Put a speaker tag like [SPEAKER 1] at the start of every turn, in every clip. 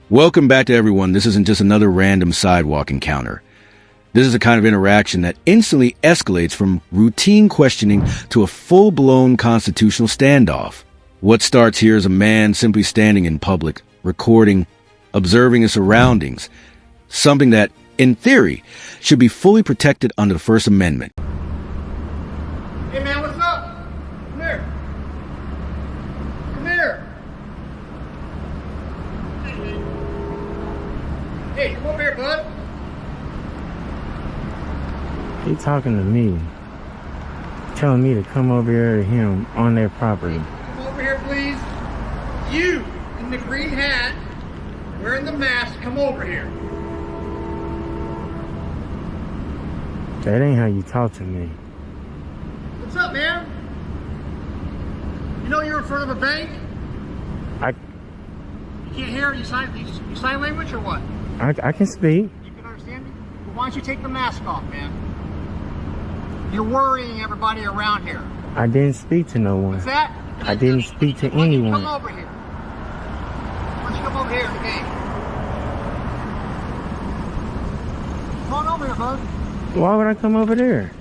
[SPEAKER 1] Welcome back to everyone. This isn't just another random sidewalk encounter. This is a kind of interaction that instantly escalates from routine questioning to a full-blown constitutional standoff. What starts here is a man simply standing in public, recording, observing his surroundings, something that, in theory, should be fully protected under the First Amendment.
[SPEAKER 2] Hey man, what's up? Come here. Come here. Hey, come over here, bud.
[SPEAKER 3] He talking to me, telling me to come over here to him on their property.
[SPEAKER 2] Come over here, please. You in the green hat, wearing the mask, come over here.
[SPEAKER 3] That ain't how you talk to me.
[SPEAKER 2] What's up, man? You know you're in front of a bank? You can't hear? You sign language or what?
[SPEAKER 3] I can speak.
[SPEAKER 2] You can understand me? Well, why don't you take the mask off, man? You're worrying everybody around here.
[SPEAKER 3] I didn't speak to no one.
[SPEAKER 2] What's that?
[SPEAKER 3] I didn't speak to anyone.
[SPEAKER 2] Come over here. Why don't you come over here at the gate? Come on over here, bud.
[SPEAKER 3] Why would I come over there?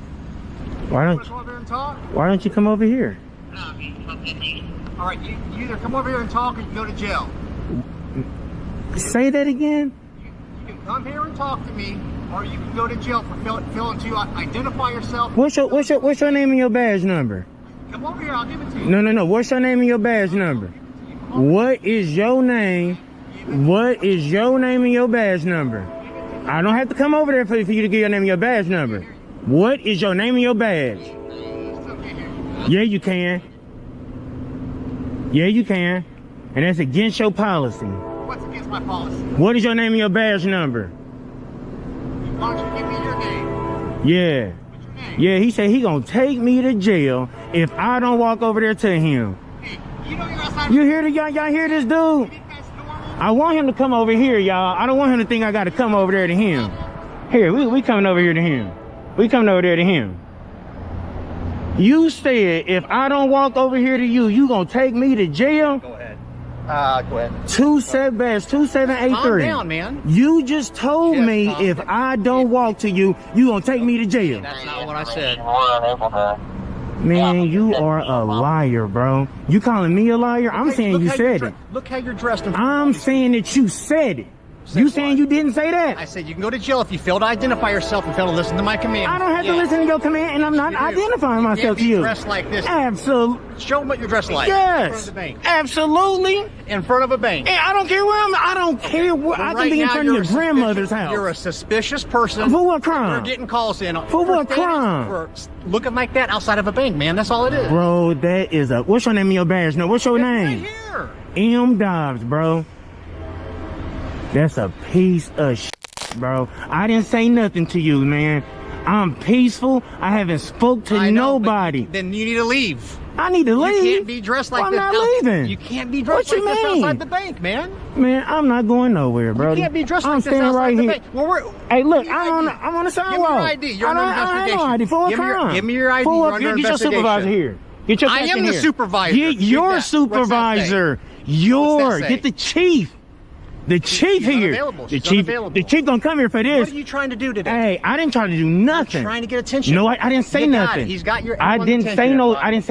[SPEAKER 3] Why
[SPEAKER 2] You
[SPEAKER 3] don't
[SPEAKER 2] want to come over here and talk?
[SPEAKER 3] Why don't you come over here?
[SPEAKER 2] All right, you either come over here and talk or you go to jail.
[SPEAKER 3] Say that again.
[SPEAKER 2] You can come here and talk to me, or you can go to jail for failing to identify yourself.
[SPEAKER 3] What's your name and your badge number?
[SPEAKER 2] Come over here, I'll give it to you.
[SPEAKER 3] No. What's your name and your badge number? What is your name? What is your name and your badge number? I don't have to come over there for you to give your name and your badge number. What is your name and your badge? Yeah, you can. Yeah, you can. And that's against your policy.
[SPEAKER 2] What's against my policy?
[SPEAKER 3] What is your name and your badge number?
[SPEAKER 2] Why don't you give me your name?
[SPEAKER 3] Yeah.
[SPEAKER 2] What's your name?
[SPEAKER 3] Yeah, he said he gonna take me to jail if I don't walk over there to him.
[SPEAKER 2] Hey, you know you're outside.
[SPEAKER 3] You hear y'all hear this dude?
[SPEAKER 2] You think that's normal?
[SPEAKER 3] I want him to come over here, y'all. I don't want him to think I gotta come over there to him. Here, we coming over here to him. We coming over there to him. You said if I don't walk over here to you, you gonna take me to jail?
[SPEAKER 2] Go ahead. Go ahead.
[SPEAKER 3] 2783.
[SPEAKER 2] Calm down, man.
[SPEAKER 3] You just told
[SPEAKER 2] Just
[SPEAKER 3] me
[SPEAKER 2] calm
[SPEAKER 3] if
[SPEAKER 2] down.
[SPEAKER 3] I don't walk to you, you gonna take me to jail.
[SPEAKER 2] That's not what I said.
[SPEAKER 3] Man, you are a liar, bro. You calling me a liar? I'm saying you said it.
[SPEAKER 2] Look how you're dressed.
[SPEAKER 3] I'm saying that you said it. You saying you didn't say that?
[SPEAKER 2] I said you can go to jail if you fail to identify yourself and fail to listen to my command.
[SPEAKER 3] I don't have to listen to your command, and I'm not identifying myself to you.
[SPEAKER 2] Dressed like this.
[SPEAKER 3] Absolutely.
[SPEAKER 2] Show them what you're dressed like.
[SPEAKER 3] Yes.
[SPEAKER 2] In front of the bank.
[SPEAKER 3] Absolutely.
[SPEAKER 2] In front of a bank.
[SPEAKER 3] Hey, I don't care where I don't care where. I can be in front of your grandmother's house.
[SPEAKER 2] You're a suspicious person.
[SPEAKER 3] For what crime?
[SPEAKER 2] You're getting calls in.
[SPEAKER 3] For what crime?
[SPEAKER 2] For looking like that outside of a bank, man. That's all it is.
[SPEAKER 3] Bro, that is a. What's your name and your badge? No, what's your name?
[SPEAKER 2] Right here.
[SPEAKER 3] M. Dobbs, bro. That's a piece of shit, bro. I didn't say nothing to you, man. I'm peaceful. I haven't spoke to nobody.
[SPEAKER 2] Then you need to leave.
[SPEAKER 3] I need to leave.
[SPEAKER 2] You can't be dressed like
[SPEAKER 3] I'm
[SPEAKER 2] this.
[SPEAKER 3] not leaving.
[SPEAKER 2] You can't be dressed like this outside the bank, man.
[SPEAKER 3] Man, I'm not going nowhere, bro.
[SPEAKER 2] You can't be dressed like this
[SPEAKER 3] standing
[SPEAKER 2] outside
[SPEAKER 3] right
[SPEAKER 2] the
[SPEAKER 3] here.
[SPEAKER 2] bank. Well,
[SPEAKER 3] Hey, look, I'm on the sidewalk.
[SPEAKER 2] Give me your ID. You're under investigation.
[SPEAKER 3] I have no ID. For what crime?
[SPEAKER 2] Give me your ID.
[SPEAKER 3] For
[SPEAKER 2] You're
[SPEAKER 3] what?
[SPEAKER 2] under
[SPEAKER 3] Get your supervisor here. Get your
[SPEAKER 2] I
[SPEAKER 3] captain
[SPEAKER 2] am the
[SPEAKER 3] here.
[SPEAKER 2] supervisor.
[SPEAKER 3] Get your supervisor. Get the chief. The chief here. The chief gonna come here for this.
[SPEAKER 2] What are you trying to do today?
[SPEAKER 3] Hey, I didn't try to do nothing.
[SPEAKER 2] You're trying to get attention.
[SPEAKER 3] No, I didn't say nothing.
[SPEAKER 2] He's got your.
[SPEAKER 3] I didn't say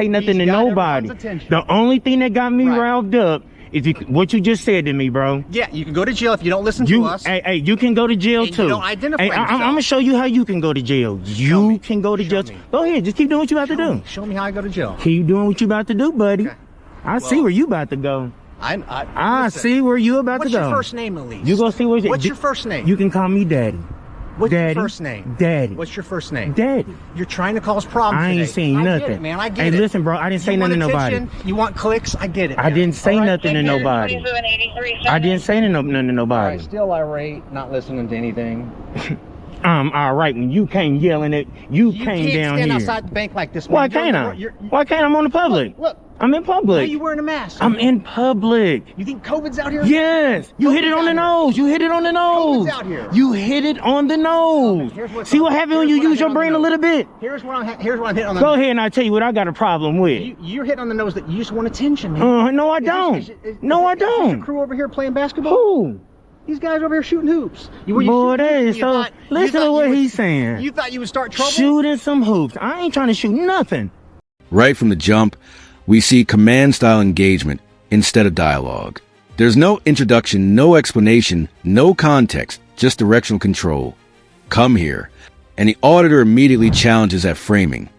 [SPEAKER 3] nothing to nobody. The only thing that got me riled up is what you just said to me, bro.
[SPEAKER 2] Yeah, you can go to jail if you don't listen to us.
[SPEAKER 3] Hey, you can go to jail
[SPEAKER 2] and
[SPEAKER 3] too.
[SPEAKER 2] You don't identify yourself.
[SPEAKER 3] I'm gonna show you how you can go to jail. You can go to jail. Go ahead, just keep doing what you about to do.
[SPEAKER 2] Show me how I go to jail.
[SPEAKER 3] Keep doing what you about to do, buddy.
[SPEAKER 2] Okay.
[SPEAKER 3] I see where you about to go. I
[SPEAKER 2] listen,
[SPEAKER 3] see where you about to go.
[SPEAKER 2] What's your first name, at least?
[SPEAKER 3] You gonna see
[SPEAKER 2] what's your first name?
[SPEAKER 3] You can call me Daddy.
[SPEAKER 2] What's
[SPEAKER 3] Daddy.
[SPEAKER 2] your first name?
[SPEAKER 3] Daddy.
[SPEAKER 2] What's your first name?
[SPEAKER 3] Daddy.
[SPEAKER 2] You're trying to cause problems
[SPEAKER 3] I ain't
[SPEAKER 2] today.
[SPEAKER 3] saying nothing.
[SPEAKER 2] I get it, man. I get it.
[SPEAKER 3] Hey, listen, bro. I didn't say nothing to nobody.
[SPEAKER 2] You want clicks? I get it.
[SPEAKER 3] I didn't say nothing to nobody. I didn't say nothing to nobody.
[SPEAKER 2] Still irate, not listening to anything.
[SPEAKER 3] I'm all right when you came yelling at you came down here.
[SPEAKER 2] You can't stand outside the bank like this, man.
[SPEAKER 3] Why can't I? Why can't I'm on the public?
[SPEAKER 2] Look.
[SPEAKER 3] I'm in public.
[SPEAKER 2] Why are you wearing a mask?
[SPEAKER 3] I'm in public.
[SPEAKER 2] You think COVID's out here?
[SPEAKER 3] Yes. You hit it on the nose. You hit it on the nose.
[SPEAKER 2] COVID's out here.
[SPEAKER 3] You hit it on the nose. See what happens when you use your brain a little bit?
[SPEAKER 2] Here's what I'm hitting on the
[SPEAKER 3] nose. Go ahead and I'll tell you what I got a problem with.
[SPEAKER 2] You're hitting on the nose that you just want attention, man.
[SPEAKER 3] No, I don't. No, I don't.
[SPEAKER 2] Is your crew over here playing basketball?
[SPEAKER 3] Who?
[SPEAKER 2] These guys over here shooting hoops.
[SPEAKER 3] Boy, that is so. Listen to what he's saying.
[SPEAKER 2] You thought you would start trouble?
[SPEAKER 3] Shooting some hoops. I ain't trying to shoot nothing.
[SPEAKER 1] Right from the jump, we see command-style engagement instead of dialogue. There's no introduction, no explanation, no context, just directional control. Come here. And the auditor immediately challenges that framing,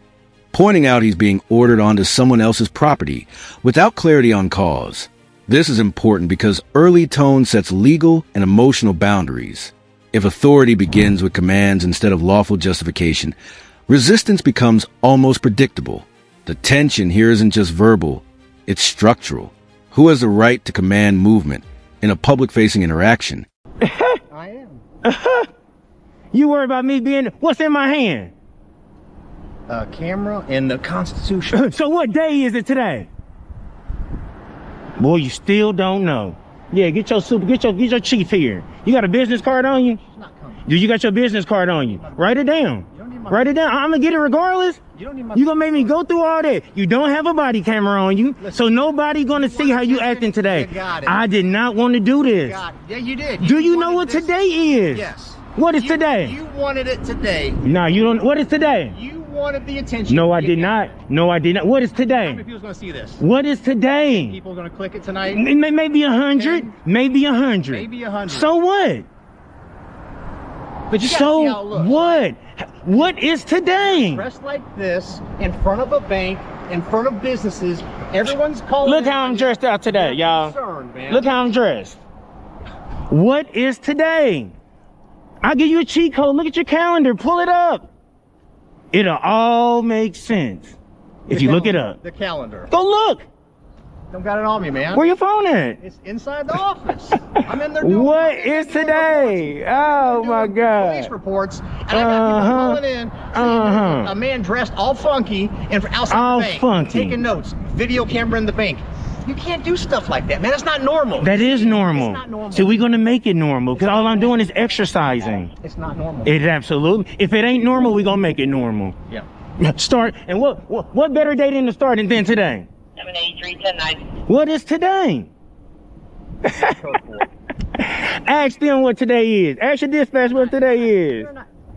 [SPEAKER 1] pointing out he's being ordered onto someone else's property without clarity on cause. This is important because early tone sets legal and emotional boundaries. If authority begins with commands instead of lawful justification, resistance becomes almost predictable. The tension here isn't just verbal, it's structural. Who has the right to command movement in a public-facing interaction?
[SPEAKER 2] I am.
[SPEAKER 3] You worry about me being... What's in my hand?
[SPEAKER 2] A camera and the Constitution.
[SPEAKER 3] So what day is it today? Boy, you still don't know. Yeah, get your chief here. You got a business card on you?
[SPEAKER 2] She's not coming.
[SPEAKER 3] Do you got your business card on you? Write it down.
[SPEAKER 2] You don't need my...
[SPEAKER 3] Write it down. I'm gonna get it regardless.
[SPEAKER 2] You don't need my...
[SPEAKER 3] You gonna make me go through all that. You don't have a body camera on you, so nobody gonna see how you acting today.
[SPEAKER 2] You got it.
[SPEAKER 3] I did not want to do this.
[SPEAKER 2] Yeah, you did.
[SPEAKER 3] Do you know what today is?
[SPEAKER 2] Yes.
[SPEAKER 3] What is today?
[SPEAKER 2] You wanted it today.
[SPEAKER 3] No, you don't. What is today?
[SPEAKER 2] You wanted the attention.
[SPEAKER 3] No, I did not. No, I did not. What is
[SPEAKER 2] How
[SPEAKER 3] today?
[SPEAKER 2] many people's gonna see this?
[SPEAKER 3] What is today?
[SPEAKER 2] People are gonna click it tonight.
[SPEAKER 3] Maybe 100.
[SPEAKER 2] 10,
[SPEAKER 3] Maybe 100.
[SPEAKER 2] Maybe 100.
[SPEAKER 3] So what?
[SPEAKER 2] But you gotta see
[SPEAKER 3] So
[SPEAKER 2] how it looks.
[SPEAKER 3] what? What is today?
[SPEAKER 2] Dressed like this, in front of a bank, in front of businesses, everyone's calling.
[SPEAKER 3] Look how I'm dressed out today, y'all. Look how I'm dressed. What is today? I'll give you a cheat code. Look at your calendar. Pull it up. It'll all make sense if you look it up.
[SPEAKER 2] The calendar.
[SPEAKER 3] Go look.
[SPEAKER 2] Don't got it on me, man.
[SPEAKER 3] Where your phone at?
[SPEAKER 2] It's inside the office. I'm in there doing...
[SPEAKER 3] What is today? Oh my God.
[SPEAKER 2] Police reports, and I got people calling in saying a man dressed all funky and outside
[SPEAKER 3] All
[SPEAKER 2] the bank,
[SPEAKER 3] funky.
[SPEAKER 2] taking notes, video camera in the bank. You can't do stuff like that, man. That's not normal.
[SPEAKER 3] That is normal.
[SPEAKER 2] It's not normal.
[SPEAKER 3] So we're gonna make it normal because all I'm doing is exercising.
[SPEAKER 2] It's not normal.
[SPEAKER 3] It absolutely. If it ain't normal, we're gonna make it normal.
[SPEAKER 2] Yeah.
[SPEAKER 3] Start. And what better day than to start than today?
[SPEAKER 4] 783-10-9.
[SPEAKER 3] What is today? Ask them what today is. Ask your dispatch what today is.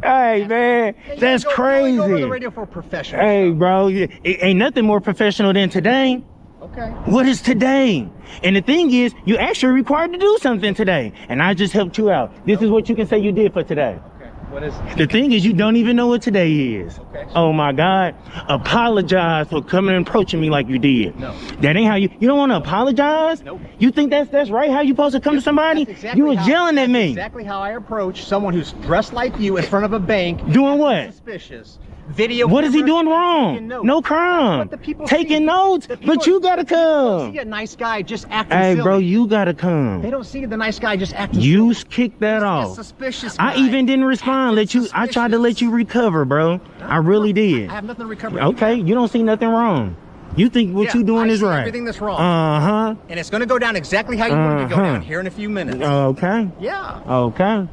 [SPEAKER 3] Hey man, that's crazy.
[SPEAKER 2] Go over the radio for professional.
[SPEAKER 3] Hey bro, it ain't nothing more professional than today.
[SPEAKER 2] Okay.
[SPEAKER 3] What is today? And the thing is, you actually required to do something today. And I just helped you out. This is what you can say you did for today.
[SPEAKER 2] Okay. What is it?
[SPEAKER 3] The thing is, you don't even know what today is.
[SPEAKER 2] Okay.
[SPEAKER 3] Oh my God. Apologize for coming and approaching me like you did.
[SPEAKER 2] No.
[SPEAKER 3] That ain't how you don't want to apologize?
[SPEAKER 2] Nope.
[SPEAKER 3] You think that's right how you supposed to come to somebody?
[SPEAKER 2] That's exactly
[SPEAKER 3] You was yelling at
[SPEAKER 2] that's
[SPEAKER 3] me.
[SPEAKER 2] Exactly how I approach someone who's dressed like you in front of a bank.
[SPEAKER 3] Doing what?
[SPEAKER 2] Suspicious. Video.
[SPEAKER 3] What is he
[SPEAKER 2] camera,
[SPEAKER 3] doing wrong?
[SPEAKER 2] taking notes.
[SPEAKER 3] No
[SPEAKER 2] That's
[SPEAKER 3] crime.
[SPEAKER 2] what the people
[SPEAKER 3] Taking
[SPEAKER 2] see.
[SPEAKER 3] notes.
[SPEAKER 2] The people-
[SPEAKER 3] But you gotta come.
[SPEAKER 2] See a nice guy just acting
[SPEAKER 3] Hey
[SPEAKER 2] silly.
[SPEAKER 3] bro, you gotta
[SPEAKER 2] They
[SPEAKER 3] come.
[SPEAKER 2] don't see the nice guy just acting
[SPEAKER 3] You
[SPEAKER 2] silly.
[SPEAKER 3] kicked that
[SPEAKER 2] A
[SPEAKER 3] off.
[SPEAKER 2] suspicious guy.
[SPEAKER 3] I even didn't respond. I tried to let you recover, bro. I really did.
[SPEAKER 2] I have nothing to recover.
[SPEAKER 3] Okay, you don't see nothing wrong. You think what you doing
[SPEAKER 2] I
[SPEAKER 3] is
[SPEAKER 2] see
[SPEAKER 3] right.
[SPEAKER 2] everything that's wrong.
[SPEAKER 3] Uh-huh.
[SPEAKER 2] And it's going to go down exactly how you want it to go
[SPEAKER 3] Uh-huh.
[SPEAKER 2] down here in a few minutes.
[SPEAKER 3] Okay.
[SPEAKER 2] Yeah.
[SPEAKER 3] Okay.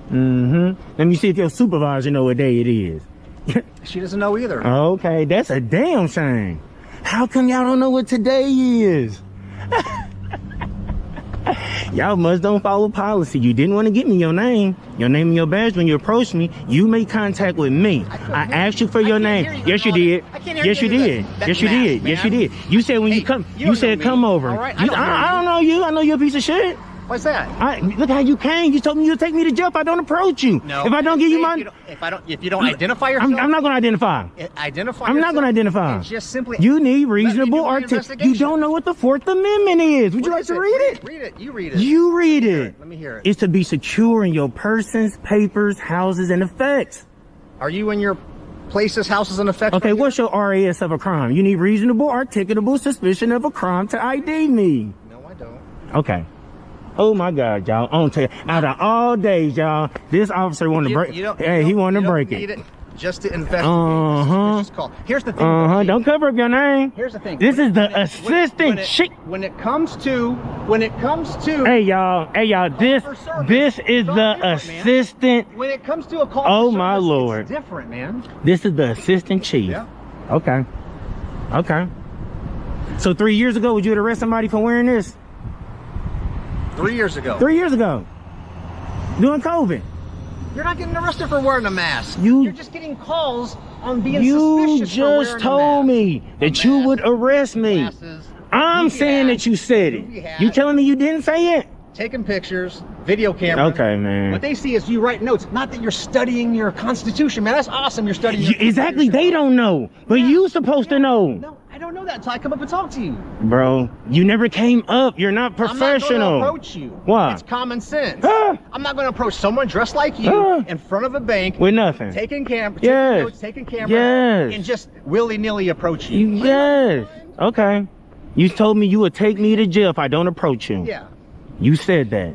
[SPEAKER 3] Mm-hmm. Let me see if your supervisor know what day it is.
[SPEAKER 2] She doesn't know either.
[SPEAKER 3] Okay, that's a damn shame. How come y'all don't know what today is? Y'all must don't follow policy. You didn't want to get me your name and your badge when you approached me. You made contact with me. I asked you for your name. Yes, you did. Yes, you did. Yes, you did. Yes, you did. You said when you come, you said come over.
[SPEAKER 2] All right,
[SPEAKER 3] I don't know you. I know you're a piece of shit.
[SPEAKER 2] What's that?
[SPEAKER 3] Look how you came. You told me you'd take me to jail if I don't approach you.
[SPEAKER 2] No.
[SPEAKER 3] If I don't give you my...
[SPEAKER 2] If you don't identify yourself...
[SPEAKER 3] I'm not going to identify.
[SPEAKER 2] Identify
[SPEAKER 3] I'm not
[SPEAKER 2] yourself
[SPEAKER 3] going to identify.
[SPEAKER 2] and just simply...
[SPEAKER 3] You need reasonable
[SPEAKER 2] do my
[SPEAKER 3] articulation. You
[SPEAKER 2] investigation.
[SPEAKER 3] don't know what the Fourth Amendment is. Would you
[SPEAKER 2] What
[SPEAKER 3] like
[SPEAKER 2] is
[SPEAKER 3] to read it?
[SPEAKER 2] Read it. You read it.
[SPEAKER 3] You read it.
[SPEAKER 2] Let me hear it.
[SPEAKER 3] It's to be secure in your persons, papers, houses, and effects.
[SPEAKER 2] Are you in your places, houses, and effects?
[SPEAKER 3] Okay,
[SPEAKER 2] right
[SPEAKER 3] what's your RAS of a crime? You need reasonable, articulable suspicion of a crime to ID me.
[SPEAKER 2] here? No, I don't.
[SPEAKER 3] Okay. Oh my God, y'all. I'm tell you, out of all days, y'all, this officer wanted to break. He wanted to break it.
[SPEAKER 2] Just to investigate.
[SPEAKER 3] Uh-huh.
[SPEAKER 2] This is called. Here's the thing.
[SPEAKER 3] Uh-huh. Don't cover up your name.
[SPEAKER 2] Here's the thing.
[SPEAKER 3] This is the assistant chief.
[SPEAKER 2] When it comes to.
[SPEAKER 3] Hey y'all, this is the assistant.
[SPEAKER 2] When it comes to a call.
[SPEAKER 3] Oh
[SPEAKER 2] for
[SPEAKER 3] my
[SPEAKER 2] service,
[SPEAKER 3] Lord.
[SPEAKER 2] It's different, man.
[SPEAKER 3] This is the assistant chief.
[SPEAKER 2] Yeah.
[SPEAKER 3] Okay. Okay. So 3 years ago, would you arrest somebody for wearing this?
[SPEAKER 2] 3 years ago.
[SPEAKER 3] 3 years ago. Doing COVID.
[SPEAKER 2] You're not getting arrested for wearing a mask.
[SPEAKER 3] You're
[SPEAKER 2] just getting calls on being
[SPEAKER 3] You
[SPEAKER 2] suspicious for wearing
[SPEAKER 3] just
[SPEAKER 2] a
[SPEAKER 3] told
[SPEAKER 2] mask.
[SPEAKER 3] me that you would arrest me.
[SPEAKER 2] Glasses,
[SPEAKER 3] I'm
[SPEAKER 2] goofy
[SPEAKER 3] saying
[SPEAKER 2] hat,
[SPEAKER 3] that you said it.
[SPEAKER 2] goofy hat,
[SPEAKER 3] You telling me you didn't say it?
[SPEAKER 2] taking pictures, video camera.
[SPEAKER 3] Okay, man.
[SPEAKER 2] What they see is you write notes. Not that you're studying your Constitution, man. That's awesome. You're studying. Your
[SPEAKER 3] Exactly. They don't know, but you supposed to know.
[SPEAKER 2] No, I don't know that until I come up and talk to you.
[SPEAKER 3] Bro, you never came up. You're not professional.
[SPEAKER 2] I'm not going to approach you.
[SPEAKER 3] Why?
[SPEAKER 2] It's common sense.
[SPEAKER 3] Huh?
[SPEAKER 2] I'm not going to approach someone dressed like you
[SPEAKER 3] Huh?
[SPEAKER 2] in front of a bank
[SPEAKER 3] With nothing.
[SPEAKER 2] taking camera,
[SPEAKER 3] Yes.
[SPEAKER 2] taking notes, taking camera,
[SPEAKER 3] Yes.
[SPEAKER 2] and just willy-nilly approach you.
[SPEAKER 3] Yes. Okay. You told me you would take me to jail if I don't approach you.
[SPEAKER 2] Yeah.
[SPEAKER 3] You said that.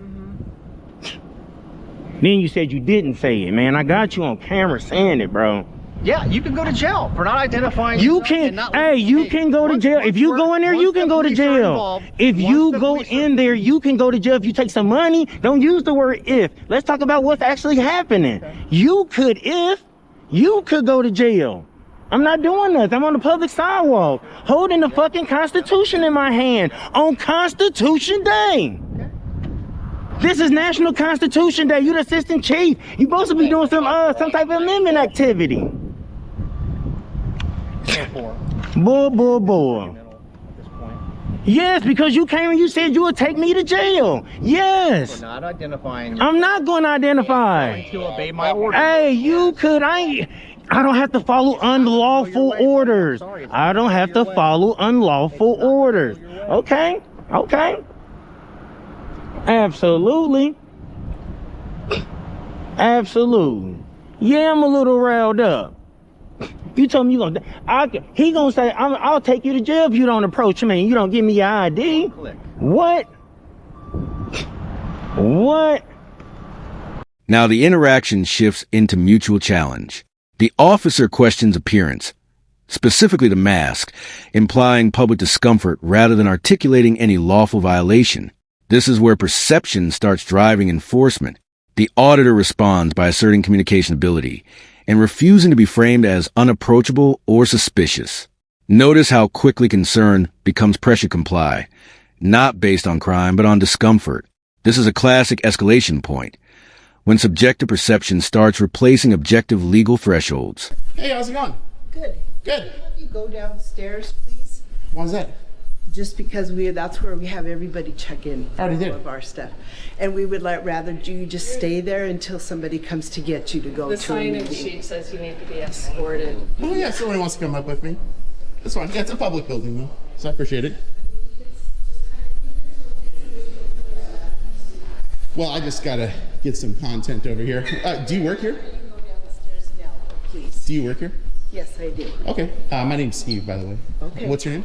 [SPEAKER 3] Then you said you didn't say it, man. I got you on camera saying it, bro.
[SPEAKER 2] Yeah, you can go to jail for not identifying.
[SPEAKER 3] You
[SPEAKER 2] yourself
[SPEAKER 3] can,
[SPEAKER 2] and not
[SPEAKER 3] hey, you can go to
[SPEAKER 2] once-
[SPEAKER 3] jail.
[SPEAKER 2] once
[SPEAKER 3] If you
[SPEAKER 2] we're-
[SPEAKER 3] go in there,
[SPEAKER 2] once
[SPEAKER 3] you can
[SPEAKER 2] the
[SPEAKER 3] go to
[SPEAKER 2] police are
[SPEAKER 3] jail.
[SPEAKER 2] involved,
[SPEAKER 3] If
[SPEAKER 2] once
[SPEAKER 3] you
[SPEAKER 2] the
[SPEAKER 3] go
[SPEAKER 2] police are-
[SPEAKER 3] in there, you can go to jail if you take some money. Don't use the word if. Let's talk about what's actually happening. You could go to jail. I'm not doing nothing. I'm on the public sidewalk holding the fucking Constitution in my hand on Constitution Day. This is National Constitution Day. You the assistant chief. You supposed to be doing some type of amendment activity. Boy. Yes, because you came and you said you would take me to jail. Yes.
[SPEAKER 2] For not identifying.
[SPEAKER 3] I'm not going to identify.
[SPEAKER 2] To obey my orders.
[SPEAKER 3] Hey, I don't have to follow unlawful orders. I don't have to follow unlawful orders. Okay. Absolutely. Yeah, I'm a little riled up. You told me he gonna say I'll take you to jail if you don't approach me and you don't give me your ID. What?
[SPEAKER 1] Now the interaction shifts into mutual challenge. The officer questions appearance, specifically the mask, implying public discomfort rather than articulating any lawful violation. This is where perception starts driving enforcement. The auditor responds by asserting communication ability and refusing to be framed as unapproachable or suspicious. Notice how quickly concern becomes pressure comply, not based on crime but on discomfort. This is a classic escalation point, when subjective perception starts replacing objective legal thresholds.
[SPEAKER 5] Hey, how's it going?
[SPEAKER 6] Good.
[SPEAKER 5] Good.
[SPEAKER 6] Have you go downstairs, please?
[SPEAKER 5] Why is that?
[SPEAKER 6] Just because that's where we have everybody check in for
[SPEAKER 5] Already
[SPEAKER 6] all
[SPEAKER 5] did.
[SPEAKER 6] of our stuff. And we would rather you just stay there until somebody comes to get you to go
[SPEAKER 7] The
[SPEAKER 6] to a
[SPEAKER 7] sign-in
[SPEAKER 6] meeting.
[SPEAKER 7] sheet says you need to be escorted.
[SPEAKER 5] Oh yeah, somebody wants to come up with me. That's fine. Yeah, it's a public building though, so I appreciate it. Well, I just gotta get some content over here. Do you work here?
[SPEAKER 6] You can go down the stairs now, please.
[SPEAKER 5] Do you work here?
[SPEAKER 6] Yes, I do.
[SPEAKER 5] Okay. My name's Steve, by the way.
[SPEAKER 6] Okay.
[SPEAKER 5] What's your name?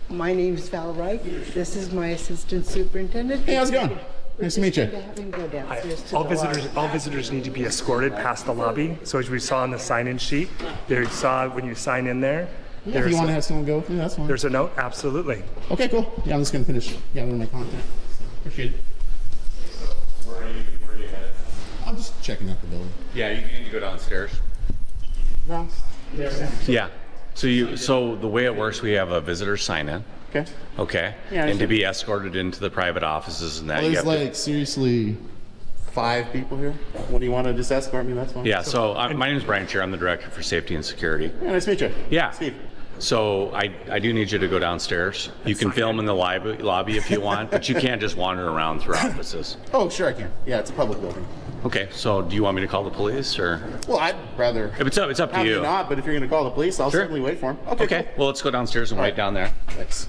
[SPEAKER 6] My name's Val Wright. This is my assistant superintendent.
[SPEAKER 5] Hey, how's it going? Nice to meet you.
[SPEAKER 6] Have him go downstairs to
[SPEAKER 8] All
[SPEAKER 6] the lobby.
[SPEAKER 8] visitors need to be escorted past the lobby. So as we saw on the sign-in sheet, there you saw when you sign in there.
[SPEAKER 5] Yeah, if you want to have someone go with me, that's fine.
[SPEAKER 8] There's a note. Absolutely.
[SPEAKER 5] Okay, cool. Yeah, I'm just gonna finish gathering my content. So, appreciate it.
[SPEAKER 9] Where are you headed?
[SPEAKER 5] I'm just checking out the building.
[SPEAKER 9] Yeah, you need to go downstairs.
[SPEAKER 5] No.
[SPEAKER 9] Yeah. So the way it works, we have a visitor sign in.
[SPEAKER 5] Okay.
[SPEAKER 9] Okay.
[SPEAKER 5] Yeah, I
[SPEAKER 9] and to
[SPEAKER 5] understand.
[SPEAKER 9] be escorted into the private offices and that
[SPEAKER 5] Well,
[SPEAKER 9] you
[SPEAKER 5] there's
[SPEAKER 9] have to.
[SPEAKER 5] like seriously 5 people here. What do you want to just escort me? That's fine.
[SPEAKER 9] Yeah. So my name is Brian Chair. I'm the director for safety and security.
[SPEAKER 5] Yeah, nice to meet you.
[SPEAKER 9] Yeah.
[SPEAKER 5] Steve.
[SPEAKER 9] So I do need you to go downstairs. You can film in the lobby if you want, but you can't just wander around through offices.
[SPEAKER 5] Oh, sure I can. Yeah, it's a public building.
[SPEAKER 9] Okay. So do you want me to call the police or?
[SPEAKER 5] Well, I'd rather
[SPEAKER 9] It's up to
[SPEAKER 5] have
[SPEAKER 9] you.
[SPEAKER 5] you not, but if you're going to call the police, I'll
[SPEAKER 9] Sure.
[SPEAKER 5] certainly wait for him.
[SPEAKER 9] Okay. Well, let's go downstairs and wait down there.
[SPEAKER 5] Thanks.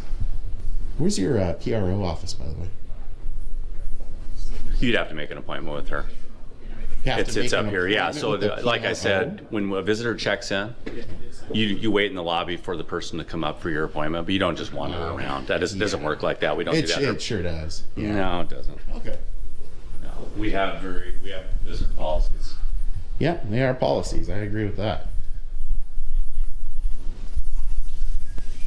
[SPEAKER 5] Where's your PRO office, by the way?
[SPEAKER 9] You'd have to make an appointment with her.
[SPEAKER 5] You have to
[SPEAKER 9] It's
[SPEAKER 5] make
[SPEAKER 9] up
[SPEAKER 5] an
[SPEAKER 9] here, yeah.
[SPEAKER 5] appointment
[SPEAKER 9] So
[SPEAKER 5] with the
[SPEAKER 9] like I
[SPEAKER 5] PRO?
[SPEAKER 9] said, when a visitor checks in, you wait in the lobby for the person to come up for your appointment, but you don't just wander around. That doesn't work like that. We don't do
[SPEAKER 5] It,
[SPEAKER 9] that.
[SPEAKER 5] it sure does. Yeah.
[SPEAKER 9] No, it doesn't.
[SPEAKER 5] Okay.
[SPEAKER 9] No. We have visitor policies.
[SPEAKER 5] Yeah, they are policies. I agree with that.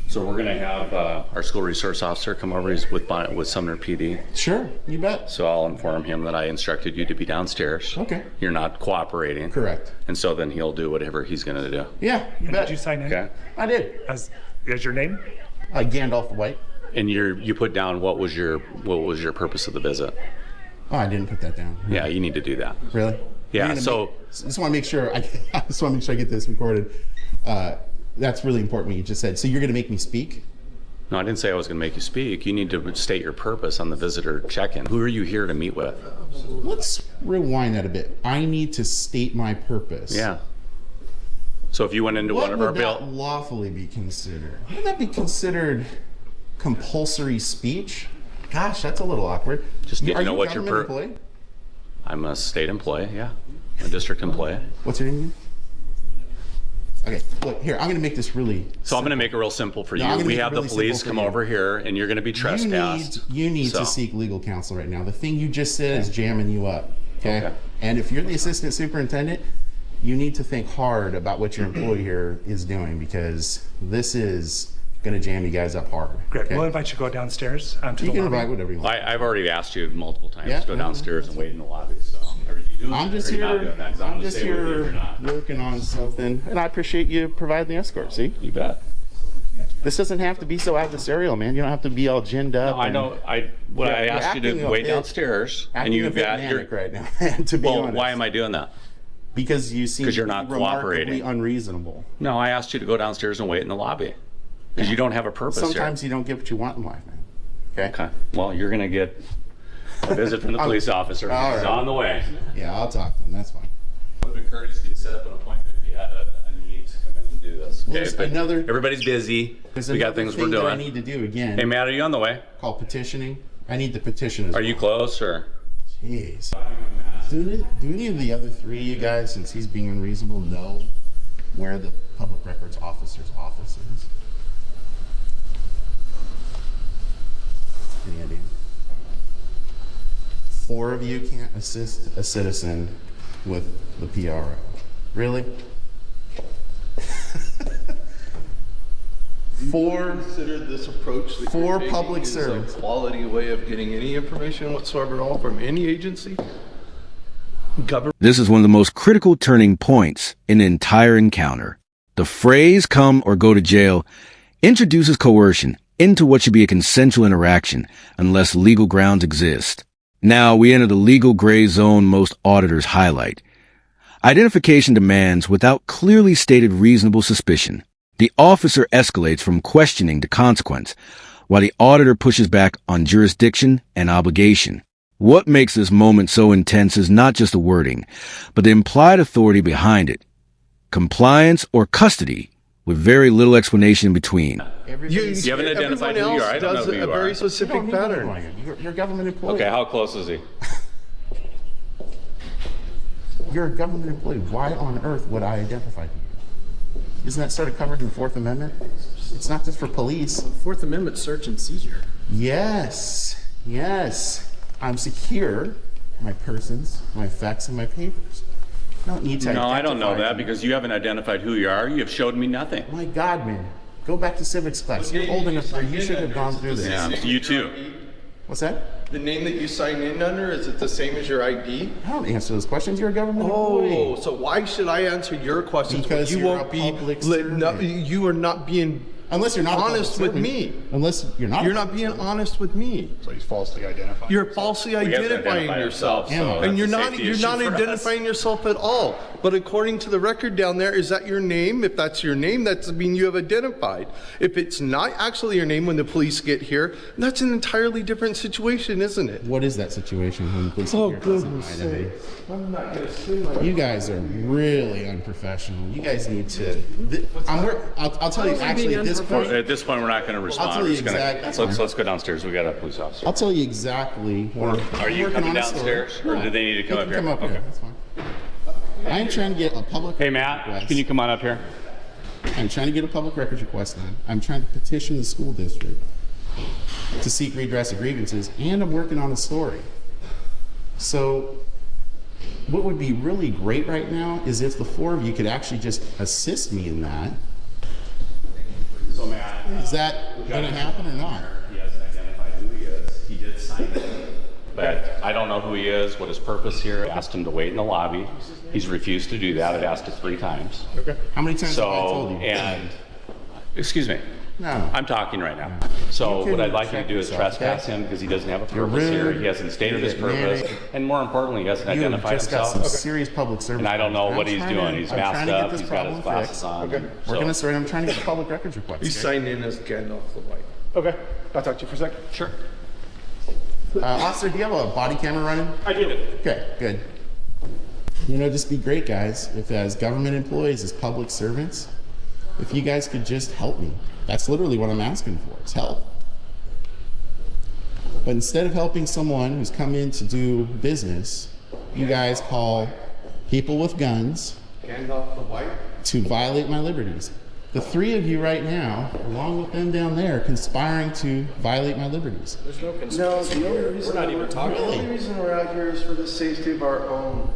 [SPEAKER 9] So we're gonna have our school resource officer come over. He's with Sumner PD.
[SPEAKER 5] Sure, you bet.
[SPEAKER 9] So I'll inform him that I instructed you to be downstairs.
[SPEAKER 5] Okay.
[SPEAKER 9] You're not cooperating.
[SPEAKER 5] Correct.
[SPEAKER 9] And so then he'll do whatever he's gonna do.
[SPEAKER 5] Yeah, you
[SPEAKER 8] And
[SPEAKER 5] bet.
[SPEAKER 8] did you sign in?
[SPEAKER 9] Okay.
[SPEAKER 5] I did.
[SPEAKER 8] As your name?
[SPEAKER 5] Gandalf the White.
[SPEAKER 9] And you put down what was your purpose of the visit?
[SPEAKER 5] Oh, I didn't put that down.
[SPEAKER 9] Yeah, you need to do that.
[SPEAKER 5] Really?
[SPEAKER 9] Yeah, so
[SPEAKER 5] just want to make sure I get this recorded. That's really important what you just said. So you're going to make me speak?
[SPEAKER 9] no, I didn't say I was going to make you speak. You need to state your purpose on the visitor check-in. Who are you here to meet with?
[SPEAKER 5] Let's rewind that a bit. I need to state my purpose.
[SPEAKER 9] Yeah. So if you went into one of our
[SPEAKER 5] What would that lawfully be considered? Would that be considered compulsory speech? Gosh, that's a little awkward.
[SPEAKER 9] Just need to
[SPEAKER 5] Are
[SPEAKER 9] know
[SPEAKER 5] you
[SPEAKER 9] what your
[SPEAKER 5] government employee?
[SPEAKER 9] I'm a state employee, yeah. A district employee.
[SPEAKER 5] What's your name? Okay, look, here, I'm going to make this really
[SPEAKER 9] So I'm going to make it real simple for
[SPEAKER 5] No, I'm
[SPEAKER 9] you.
[SPEAKER 5] gonna
[SPEAKER 9] We
[SPEAKER 5] make it
[SPEAKER 9] have the
[SPEAKER 5] really
[SPEAKER 9] police
[SPEAKER 5] simple for
[SPEAKER 9] come
[SPEAKER 5] you.
[SPEAKER 9] over here, and you're going to be trespassed.
[SPEAKER 5] You need
[SPEAKER 9] So-
[SPEAKER 5] to seek legal counsel right now. The thing you just said is jamming you up, okay?
[SPEAKER 9] Okay.
[SPEAKER 5] And if you're the assistant superintendent, you need to think hard about what your employee here is doing, because this is going to jam you guys up hard.
[SPEAKER 8] Greg,
[SPEAKER 5] okay?
[SPEAKER 8] we'll invite you to go downstairs to
[SPEAKER 5] You
[SPEAKER 8] the
[SPEAKER 5] can
[SPEAKER 8] lobby.
[SPEAKER 5] invite whatever you want.
[SPEAKER 9] I've already asked you multiple times
[SPEAKER 5] Yeah,
[SPEAKER 9] to go
[SPEAKER 5] yeah,
[SPEAKER 9] downstairs and wait in the lobby. So are you doing
[SPEAKER 5] I'm
[SPEAKER 9] that,
[SPEAKER 5] just
[SPEAKER 9] or you're not
[SPEAKER 5] here.
[SPEAKER 9] doing that? 'Cause
[SPEAKER 5] I'm
[SPEAKER 9] gonna
[SPEAKER 5] just
[SPEAKER 9] stay with you if
[SPEAKER 5] here
[SPEAKER 9] you're not.
[SPEAKER 5] working on something, and I appreciate you providing the escort. See,
[SPEAKER 9] You bet.
[SPEAKER 5] this doesn't have to be so adversarial, man. You don't have to be all ginned up.
[SPEAKER 9] No, I
[SPEAKER 5] and
[SPEAKER 9] know. I
[SPEAKER 5] You're
[SPEAKER 9] asked you
[SPEAKER 5] acting
[SPEAKER 9] to
[SPEAKER 5] a
[SPEAKER 9] wait
[SPEAKER 5] bit-
[SPEAKER 9] downstairs, and
[SPEAKER 5] acting a
[SPEAKER 9] you've
[SPEAKER 5] bit
[SPEAKER 9] got
[SPEAKER 5] manic right now. To be
[SPEAKER 9] Well,
[SPEAKER 5] honest,
[SPEAKER 9] why am I doing that?
[SPEAKER 5] Because you seem
[SPEAKER 9] 'Cause you're
[SPEAKER 5] to
[SPEAKER 9] not
[SPEAKER 5] be remarkably
[SPEAKER 9] cooperating.
[SPEAKER 5] unreasonable.
[SPEAKER 9] No, I asked you to go downstairs and wait in the lobby because you don't have a purpose
[SPEAKER 5] Sometimes
[SPEAKER 9] here.
[SPEAKER 5] you don't get what you want in life, man. Okay.
[SPEAKER 9] Okay. Well, you're gonna get a visit from the police officer.
[SPEAKER 5] All
[SPEAKER 9] He's
[SPEAKER 5] right.
[SPEAKER 9] on the way.
[SPEAKER 5] Yeah, I'll talk to them. That's fine.
[SPEAKER 9] It would have been courtesy to set up an appointment if you had a need to come in and do this.
[SPEAKER 5] There's
[SPEAKER 9] but
[SPEAKER 5] another-
[SPEAKER 9] everybody's busy.
[SPEAKER 5] There's
[SPEAKER 9] We got
[SPEAKER 5] another
[SPEAKER 9] things we're
[SPEAKER 5] thing that I
[SPEAKER 9] doing.
[SPEAKER 5] need to do again.
[SPEAKER 9] Hey, Matt, are you on the way?
[SPEAKER 5] Called petitioning. I need the petition as
[SPEAKER 9] Are you close or?
[SPEAKER 5] Jeez. Do any of the other three of you guys, since he's being unreasonable, know where the public records officer's office is? Any idea? 4 of you can't assist a citizen with the PRO. Really? 4
[SPEAKER 10] Consider this approach that
[SPEAKER 5] For
[SPEAKER 10] you're taking
[SPEAKER 5] public
[SPEAKER 10] is
[SPEAKER 5] service.
[SPEAKER 10] a quality way of getting any information whatsoever at all from any agency. Government.
[SPEAKER 1] This is one of the most critical turning points in the entire encounter. The phrase come or go to jail introduces coercion into what should be a consensual interaction unless legal grounds exist. Now we enter the legal gray zone most auditors highlight. Identification demands without clearly stated reasonable suspicion. The officer escalates from questioning to consequence, while the auditor pushes back on jurisdiction and obligation. What makes this moment so intense is not just the wording, but the implied authority behind it. Compliance or custody, with very little explanation in between.
[SPEAKER 9] You haven't identified who you are. I don't know who you
[SPEAKER 10] a very
[SPEAKER 9] are.
[SPEAKER 10] specific pattern.
[SPEAKER 5] You're a government employee.
[SPEAKER 9] Okay, how close is he?
[SPEAKER 5] You're a government employee. Why on earth would I identify you? Isn't that sort of covered in the 4th Amendment? It's not just for police.
[SPEAKER 10] 4th Amendment search and seizure.
[SPEAKER 5] Yes, yes. I'm secure. My persons, my effects, and my papers. I don't need to
[SPEAKER 9] No, I don't know
[SPEAKER 5] identify
[SPEAKER 9] that
[SPEAKER 5] you.
[SPEAKER 9] because you haven't identified who you are. You have showed me nothing.
[SPEAKER 5] My God, man. Go back to civics class. You're old enough where you should have gone through this.
[SPEAKER 9] Yeah, you too.
[SPEAKER 5] What's that?
[SPEAKER 10] The name that you sign in under, is it the same as your ID?
[SPEAKER 5] I don't answer those questions. You're a government
[SPEAKER 10] Oh,
[SPEAKER 5] employee.
[SPEAKER 10] so why should I answer your questions?
[SPEAKER 5] Because
[SPEAKER 10] when you
[SPEAKER 5] you're
[SPEAKER 10] won't
[SPEAKER 5] a
[SPEAKER 10] be
[SPEAKER 5] public
[SPEAKER 10] no,
[SPEAKER 5] servant.
[SPEAKER 10] you are not being
[SPEAKER 5] Unless you're not a public
[SPEAKER 10] honest with
[SPEAKER 5] servant.
[SPEAKER 10] me.
[SPEAKER 5] Unless you're not.
[SPEAKER 10] You're not being honest with me.
[SPEAKER 11] So he's falsely identifying.
[SPEAKER 10] You're falsely
[SPEAKER 9] He hasn't
[SPEAKER 10] identifying
[SPEAKER 9] identified
[SPEAKER 10] yourself.
[SPEAKER 9] himself, so
[SPEAKER 10] And you're
[SPEAKER 9] that's a
[SPEAKER 10] not
[SPEAKER 9] safety
[SPEAKER 10] you're
[SPEAKER 9] issue
[SPEAKER 10] not
[SPEAKER 9] for us.
[SPEAKER 10] identifying yourself at all. But according to the record down there, is that your name? If that's your name, that's mean you have identified. If it's not actually your name when the police get here, that's an entirely different situation, isn't it?
[SPEAKER 5] What is that situation when the police
[SPEAKER 10] Oh,
[SPEAKER 5] get here? It doesn't
[SPEAKER 10] goodness
[SPEAKER 5] matter.
[SPEAKER 10] sake. I'm not going to say my
[SPEAKER 5] You guys are really unprofessional. You guys need to. I'll tell you actually at this point.
[SPEAKER 9] At this point, we're not going to respond.
[SPEAKER 5] tell
[SPEAKER 9] We're
[SPEAKER 5] you
[SPEAKER 9] just gonna-
[SPEAKER 5] exactly-
[SPEAKER 9] let's go downstairs. We got a police officer.
[SPEAKER 5] I'll tell you exactly.
[SPEAKER 9] Are you coming downstairs, or do they need to come up here?
[SPEAKER 5] Come up here.
[SPEAKER 9] Okay.
[SPEAKER 5] That's fine. I'm trying to get a public.
[SPEAKER 9] Hey, Matt,
[SPEAKER 5] records
[SPEAKER 9] can you come on up here?
[SPEAKER 5] I'm trying to get a public records request done. I'm trying to petition the school district to seek redress of grievances, and I'm working on a story. So, what would be really great right now is if the 4 of you could actually just assist me in that.
[SPEAKER 9] So, Matt,
[SPEAKER 5] Is that going to happen or not?
[SPEAKER 9] he hasn't identified who he is. He did sign it, but I don't know who he is, what his purpose here. I asked him to wait in the lobby. He's refused to do that. I've asked it 3 times.
[SPEAKER 5] Okay. How many times have I told
[SPEAKER 9] So,
[SPEAKER 5] you?
[SPEAKER 9] and, excuse me,
[SPEAKER 5] No.
[SPEAKER 9] I'm talking right now. So
[SPEAKER 5] You
[SPEAKER 9] what
[SPEAKER 5] can
[SPEAKER 9] I'd like you to
[SPEAKER 5] check
[SPEAKER 9] do is
[SPEAKER 5] yourself,
[SPEAKER 9] trespass
[SPEAKER 5] okay?
[SPEAKER 9] him because he doesn't have a
[SPEAKER 5] You're
[SPEAKER 9] purpose here.
[SPEAKER 5] rude.
[SPEAKER 9] He hasn't stated
[SPEAKER 5] You're
[SPEAKER 9] his purpose.
[SPEAKER 5] getting
[SPEAKER 9] And more importantly, he hasn't
[SPEAKER 5] You have
[SPEAKER 9] identified
[SPEAKER 5] just got
[SPEAKER 9] himself.
[SPEAKER 5] some serious public service.
[SPEAKER 9] And I don't know
[SPEAKER 5] problems.
[SPEAKER 9] what
[SPEAKER 5] I'm
[SPEAKER 9] he's
[SPEAKER 5] trying
[SPEAKER 9] doing.
[SPEAKER 5] to-
[SPEAKER 9] He's
[SPEAKER 5] I'm
[SPEAKER 9] masked
[SPEAKER 5] trying to get
[SPEAKER 9] up.
[SPEAKER 5] this
[SPEAKER 9] He's got his
[SPEAKER 5] problem
[SPEAKER 9] glasses
[SPEAKER 5] fixed.
[SPEAKER 9] on.
[SPEAKER 10] Okay.
[SPEAKER 5] We're
[SPEAKER 9] So-
[SPEAKER 5] gonna start. I'm trying to get the public records request.
[SPEAKER 10] You signed in as Gandalf the White.
[SPEAKER 8] Okay, I'll talk to you for a second.
[SPEAKER 9] Sure.
[SPEAKER 5] Officer, do you have a body camera running?
[SPEAKER 8] I do.
[SPEAKER 5] Okay, good. You know, just be great, guys. If as government employees, as public servants, if you guys could just help me. That's literally what I'm asking for, is help. But instead of helping someone who's come in to do business, you guys call people with guns
[SPEAKER 10] Gandalf the White?
[SPEAKER 5] to violate my liberties. The three of you right now, along with them down there, conspiring to violate my liberties.
[SPEAKER 10] No, the only reason we're not even talking. The only reason we're out here is for the safety of our own.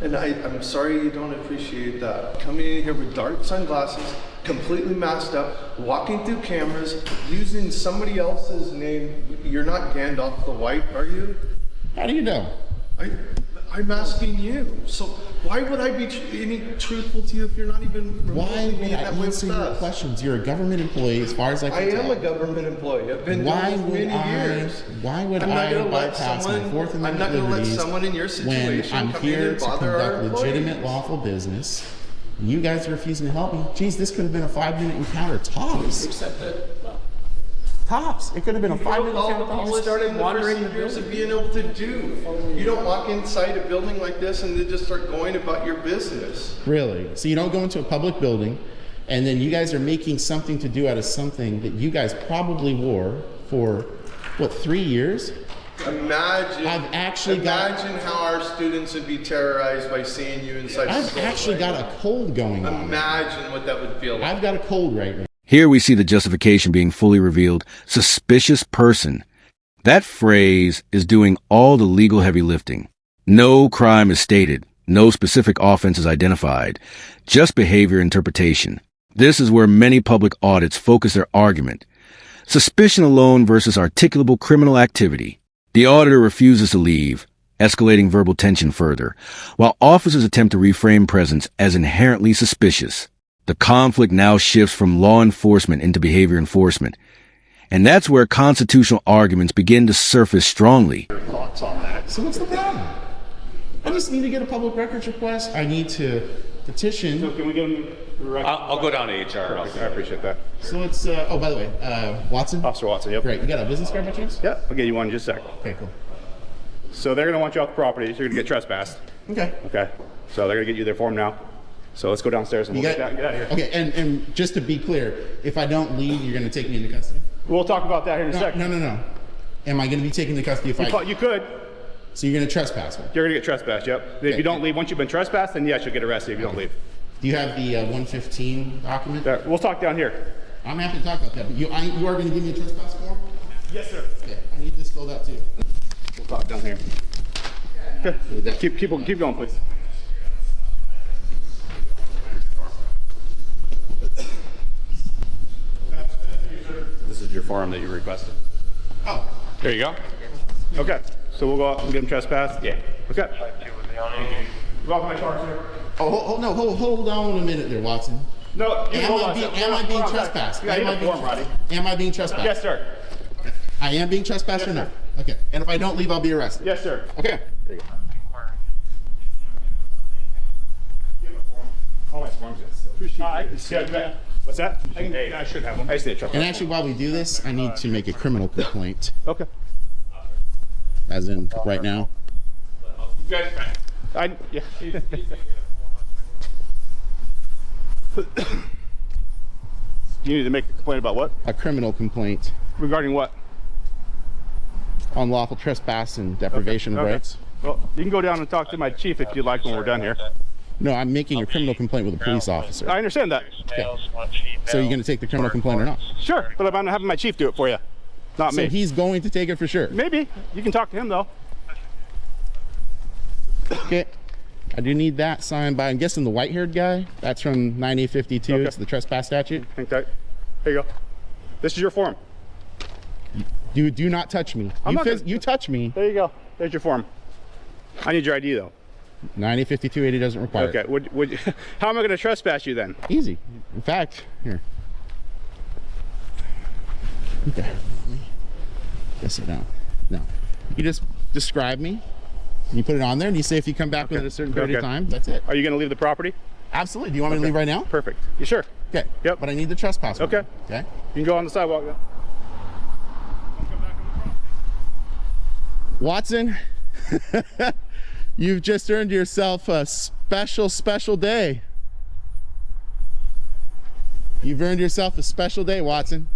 [SPEAKER 10] And I'm sorry you don't appreciate that. Coming in here with dark sunglasses, completely masked up, walking through cameras, using somebody else's name. You're not Gandalf the White, are you?
[SPEAKER 5] How do you know?
[SPEAKER 10] I'm asking you. So why would I be any truthful to you if you're not even
[SPEAKER 5] Why
[SPEAKER 10] remotely
[SPEAKER 5] would
[SPEAKER 10] being
[SPEAKER 5] I
[SPEAKER 10] that way
[SPEAKER 5] answer
[SPEAKER 10] with
[SPEAKER 5] your
[SPEAKER 10] us?
[SPEAKER 5] questions? You're a government employee, as far as I
[SPEAKER 10] I
[SPEAKER 5] can tell.
[SPEAKER 10] am a government employee. I've been
[SPEAKER 5] Why
[SPEAKER 10] doing
[SPEAKER 5] would
[SPEAKER 10] this many
[SPEAKER 5] I?
[SPEAKER 10] years.
[SPEAKER 5] Why would
[SPEAKER 10] I'm not
[SPEAKER 5] I
[SPEAKER 10] gonna let
[SPEAKER 5] bypass my
[SPEAKER 10] someone-
[SPEAKER 5] Fourth
[SPEAKER 10] I'm
[SPEAKER 5] Amendment
[SPEAKER 10] not gonna let
[SPEAKER 5] liberties
[SPEAKER 10] someone in your
[SPEAKER 5] when
[SPEAKER 10] situation
[SPEAKER 5] I'm
[SPEAKER 10] come in
[SPEAKER 5] here
[SPEAKER 10] and
[SPEAKER 5] to
[SPEAKER 10] bother our
[SPEAKER 5] conduct legitimate,
[SPEAKER 10] employees?
[SPEAKER 5] lawful business? You guys are refusing to help me. Geez, this could have been a 5-minute encounter tops.
[SPEAKER 10] Except that
[SPEAKER 5] Tops. It could have been a 5-minute
[SPEAKER 10] all
[SPEAKER 5] encounter
[SPEAKER 10] the
[SPEAKER 5] tops.
[SPEAKER 10] policy and the procedures of being able to do. You don't walk inside a building like this and then just start going about your business.
[SPEAKER 5] Really? So you don't go into a public building, and then you guys are making something to do out of something that you guys probably wore for, what, 3 years?
[SPEAKER 10] Imagine.
[SPEAKER 5] I've actually got-
[SPEAKER 10] Imagine how our students would be terrorized by seeing you inside.
[SPEAKER 5] I've
[SPEAKER 10] school
[SPEAKER 5] actually
[SPEAKER 10] right
[SPEAKER 5] got
[SPEAKER 10] now.
[SPEAKER 5] a cold going on.
[SPEAKER 10] Imagine what that would feel like.
[SPEAKER 5] I've got a cold right now.
[SPEAKER 1] Here we see the justification being fully revealed. Suspicious person. That phrase is doing all the legal heavy lifting. No crime is stated. No specific offense is identified. Just behavior interpretation. This is where many public audits focus their argument. Suspicion alone versus articulable criminal activity. The auditor refuses to leave, escalating verbal tension further, while officers attempt to reframe presence as inherently suspicious. The conflict now shifts from law enforcement into behavior enforcement. And that's where constitutional arguments begin to surface strongly.
[SPEAKER 10] Thoughts on that?
[SPEAKER 5] So what's the problem? I just need to get a public records request. I need to petition.
[SPEAKER 8] Can we give him the record?
[SPEAKER 9] I'll go down to HR.
[SPEAKER 8] I appreciate that.
[SPEAKER 5] So it's, oh, by the way, Watson?
[SPEAKER 8] Officer Watson, yep.
[SPEAKER 5] Great. You got a business card by chance?
[SPEAKER 8] Yeah, I'll get you one in just a sec.
[SPEAKER 5] Okay, cool.
[SPEAKER 8] So they're gonna want you off the property, so you're gonna get trespassed.
[SPEAKER 5] Okay.
[SPEAKER 8] Okay, so they're gonna get you their form now. So let's go downstairs and
[SPEAKER 5] You
[SPEAKER 8] we'll
[SPEAKER 5] got,
[SPEAKER 8] get out of here.
[SPEAKER 5] okay, and just to be clear, if I don't leave, you're going to take me into custody?
[SPEAKER 8] We'll talk about that here in a second.
[SPEAKER 5] No. Am I going to be taken into custody if
[SPEAKER 8] You could.
[SPEAKER 5] So you're going to trespass me?
[SPEAKER 8] You're gonna get trespassed, yep. If you don't leave, once you've been trespassed, then yes, you'll get arrested if you don't leave.
[SPEAKER 5] Do you have the 115 document?
[SPEAKER 8] There, we'll talk down here.
[SPEAKER 5] I'm happy to talk about that, but you are going to give me a trespass form?
[SPEAKER 8] Yes, sir.
[SPEAKER 5] Okay, I need this filled out too.
[SPEAKER 8] We'll talk down here. Okay. Keep going, please.
[SPEAKER 9] This is your form that you requested.
[SPEAKER 5] Oh.
[SPEAKER 9] There you go.
[SPEAKER 8] Okay, so we'll go out and get him trespassed?
[SPEAKER 9] Yeah.
[SPEAKER 8] Okay. Welcome my car, sir.
[SPEAKER 5] Oh, no, hold on a minute there, Watson.
[SPEAKER 8] No, you hold on.
[SPEAKER 5] Am I being trespassed?
[SPEAKER 8] Yeah, you have a form, Roddy.
[SPEAKER 5] Am I being trespassed?
[SPEAKER 8] Yes, sir.
[SPEAKER 5] I am being trespassed or no? Okay, and if I don't leave, I'll be arrested?
[SPEAKER 8] Yes, sir.
[SPEAKER 5] Okay. There you go.
[SPEAKER 8] All my forms. Yeah, what's that? I should have them. I just need a truck.
[SPEAKER 5] And actually, while we do this, I need to make a criminal complaint,
[SPEAKER 8] Okay.
[SPEAKER 5] as in right now.
[SPEAKER 8] You guys, yeah. You need to make a complaint about what?
[SPEAKER 5] A criminal complaint
[SPEAKER 8] Regarding what?
[SPEAKER 5] on lawful trespass and deprivation of
[SPEAKER 8] Okay.
[SPEAKER 5] rights.
[SPEAKER 8] Well, you can go down and talk to my chief if you'd like when we're done here.
[SPEAKER 5] No, I'm making a criminal complaint with a police officer.
[SPEAKER 8] I understand that.
[SPEAKER 5] So you're going to take the criminal complaint or not?
[SPEAKER 8] Sure, but I'm having my chief do it for you, not
[SPEAKER 5] So
[SPEAKER 8] me.
[SPEAKER 5] he's going to take it for sure.
[SPEAKER 8] Maybe. You can talk to him, though.
[SPEAKER 5] Okay. I do need that signed by, I'm guessing, the white-haired guy. That's from 9852.
[SPEAKER 8] Okay.
[SPEAKER 5] It's the trespass statute.
[SPEAKER 8] Hang tight. Here you go. This is your form.
[SPEAKER 5] Do not touch me.
[SPEAKER 8] I'm not gonna-
[SPEAKER 5] You touch me.
[SPEAKER 8] There you go. There's your form. I need your ID, though.
[SPEAKER 5] 985280 doesn't require
[SPEAKER 8] Okay. How am I going to trespass you then?
[SPEAKER 5] it. Easy. In fact, here. Okay. Just sit down. No. You just describe me. And you put it on there, and you say if you come back within a certain period of time, that's it.
[SPEAKER 8] Are you going to leave the property?
[SPEAKER 5] Absolutely. Do you want me to leave right now?
[SPEAKER 8] Perfect. You sure?
[SPEAKER 5] Okay.
[SPEAKER 8] Yep.
[SPEAKER 5] But I need the trespass warrant.
[SPEAKER 8] Okay.
[SPEAKER 5] Okay.
[SPEAKER 8] You can go on the sidewalk then.
[SPEAKER 5] Watson, you've just earned yourself a special day. You've earned yourself a special day, Watson.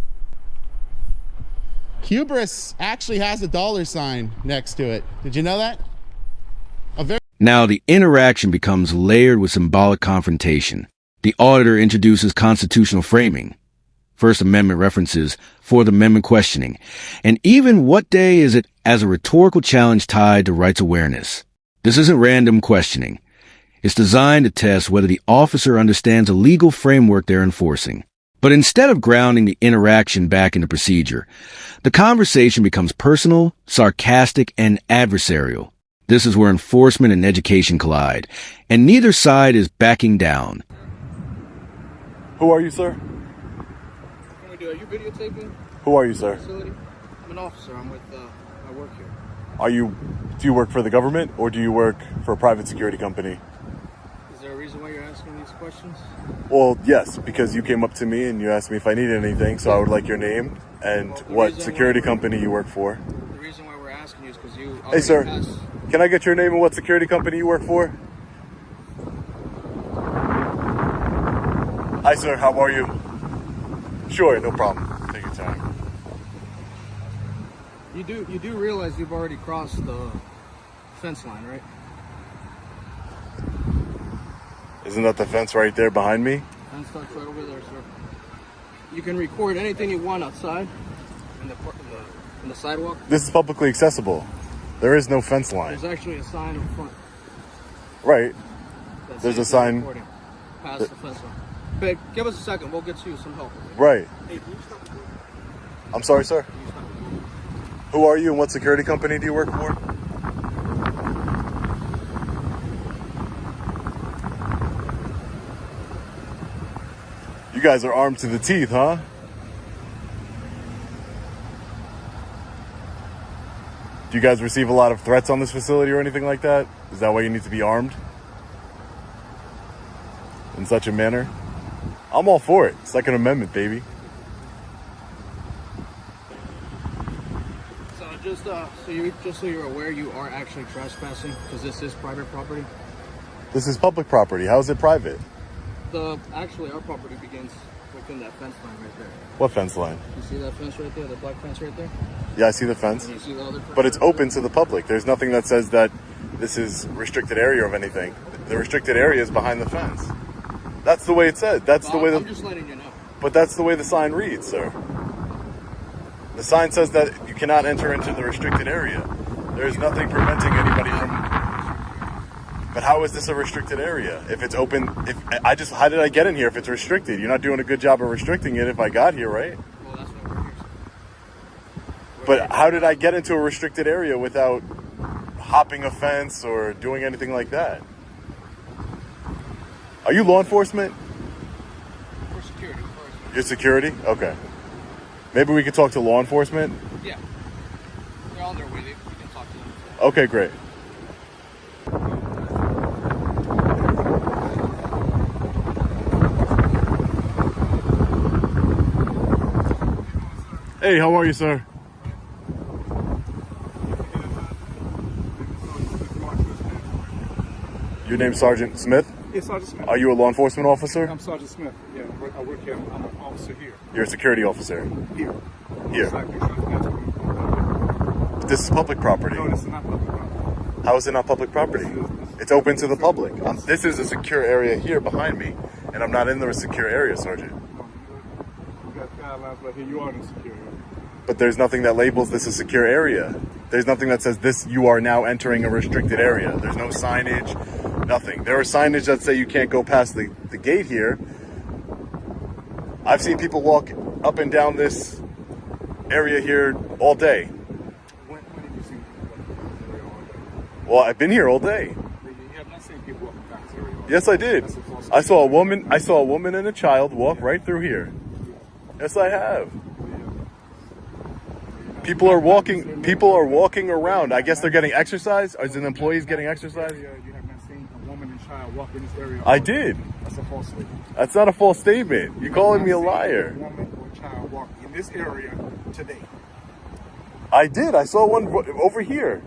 [SPEAKER 5] Hubris actually has a $sign next to it. Did you know that?
[SPEAKER 1] Now the interaction becomes layered with symbolic confrontation. The auditor introduces constitutional framing, First Amendment references, Fourth Amendment questioning, and even what day is it as a rhetorical challenge tied to rights awareness. This isn't random questioning. It's designed to test whether the officer understands a legal framework they're enforcing. But instead of grounding the interaction back into procedure, the conversation becomes personal, sarcastic, and adversarial. This is where enforcement and education collide, and neither side is backing down.
[SPEAKER 11] Who are you, sir?
[SPEAKER 2] What can we do? Are you videotaping?
[SPEAKER 11] Who are you, sir?
[SPEAKER 2] Facility? I'm an officer. I'm with, I work here.
[SPEAKER 11] Do you work for the government or do you work for a private security company?
[SPEAKER 2] Is there a reason why you're asking these questions?
[SPEAKER 11] Well, yes, because you came up to me and you asked me if I needed anything, so I would like your name and what security company you work for.
[SPEAKER 2] The reason why we're asking you is because you
[SPEAKER 11] Hey, sir, can I get your name and what security company you work for? Hi, sir, how are you? Sure, no problem. Take your time.
[SPEAKER 2] You do realize you've already crossed the fence line, right?
[SPEAKER 11] Isn't that the fence right there behind me?
[SPEAKER 2] Fence starts right over there, sir. You can record anything you want outside in the sidewalk.
[SPEAKER 11] This is publicly accessible. There is no fence line.
[SPEAKER 2] There's actually a sign in front.
[SPEAKER 11] Right.
[SPEAKER 2] That
[SPEAKER 11] There's a
[SPEAKER 2] says
[SPEAKER 11] sign.
[SPEAKER 2] recording past the fence line. Babe, give us a second. We'll get you some help.
[SPEAKER 11] Right.
[SPEAKER 2] Hey, can you stop recording?
[SPEAKER 11] I'm sorry, sir.
[SPEAKER 2] Can you stop recording?
[SPEAKER 11] Who are you and what security company do you work for? You guys are armed to the teeth, huh? Do you guys receive a lot of threats on this facility or anything like that? Is that why you need to be armed? In such a manner? I'm all for it. Second Amendment, baby.
[SPEAKER 2] So just so you're aware, you are actually trespassing because this is private property.
[SPEAKER 11] This is public property. How is it private?
[SPEAKER 2] Actually, our property begins within that fence line right there.
[SPEAKER 11] What fence line?
[SPEAKER 2] You see that fence right there, the black fence right there?
[SPEAKER 11] Yeah, I see the fence.
[SPEAKER 2] And you see the other fence?
[SPEAKER 11] But it's open to the public. There's nothing that says that this is restricted area of anything. The restricted area is behind the fence. That's the way it said. That's the way
[SPEAKER 2] I'm just letting you know.
[SPEAKER 11] But that's the way the sign reads, sir. The sign says that you cannot enter into the restricted area. There is nothing preventing anybody from. But how is this a restricted area? If it's open, how did I get in here if it's restricted? You're not doing a good job of restricting it if I got here, right?
[SPEAKER 2] Well, that's why we're here.
[SPEAKER 11] But how did I get into a restricted area without hopping a fence or doing anything like that? Are you law enforcement?
[SPEAKER 2] We're security.
[SPEAKER 11] You're security? Okay. Maybe we could talk to law enforcement?
[SPEAKER 2] Yeah. They're on their way. We can talk to them.
[SPEAKER 11] Okay, great. Hey, how are you, sir? Your name's Sergeant Smith?
[SPEAKER 12] Yes, Sergeant Smith.
[SPEAKER 11] Are you a law enforcement officer?
[SPEAKER 12] I'm Sergeant Smith. Yeah, I work here. I'm an officer here.
[SPEAKER 11] You're a security officer?
[SPEAKER 12] Here.
[SPEAKER 11] Here. This is public property.
[SPEAKER 12] No, this is not public property.
[SPEAKER 11] How is it not public property? It's open to the public. This is a secure area here behind me, and I'm not in the secure area, Sergeant.
[SPEAKER 12] You got guidelines right here. You are in the secure area.
[SPEAKER 11] But there's nothing that labels this a secure area. There's nothing that says this, you are now entering a restricted area. There's no signage, nothing. There are signage that say you can't go past the gate here. I've seen people walk up and down this area here all day.
[SPEAKER 12] When did you see people walking down this area all day?
[SPEAKER 11] Well, I've been here all day.
[SPEAKER 12] You have not seen people walking down this area all day.
[SPEAKER 11] Yes, I did. I saw a woman and a child walk right through here. Yes, I have. People are walking. People are walking around. I guess they're getting exercise. Is an employees getting exercise?
[SPEAKER 12] You have not seen a woman and child walk in this area.
[SPEAKER 11] I did.
[SPEAKER 12] That's a false statement.
[SPEAKER 11] That's not a false statement. You're calling me a liar.
[SPEAKER 12] A woman or child walk in this area today.
[SPEAKER 11] I did. I saw one over here,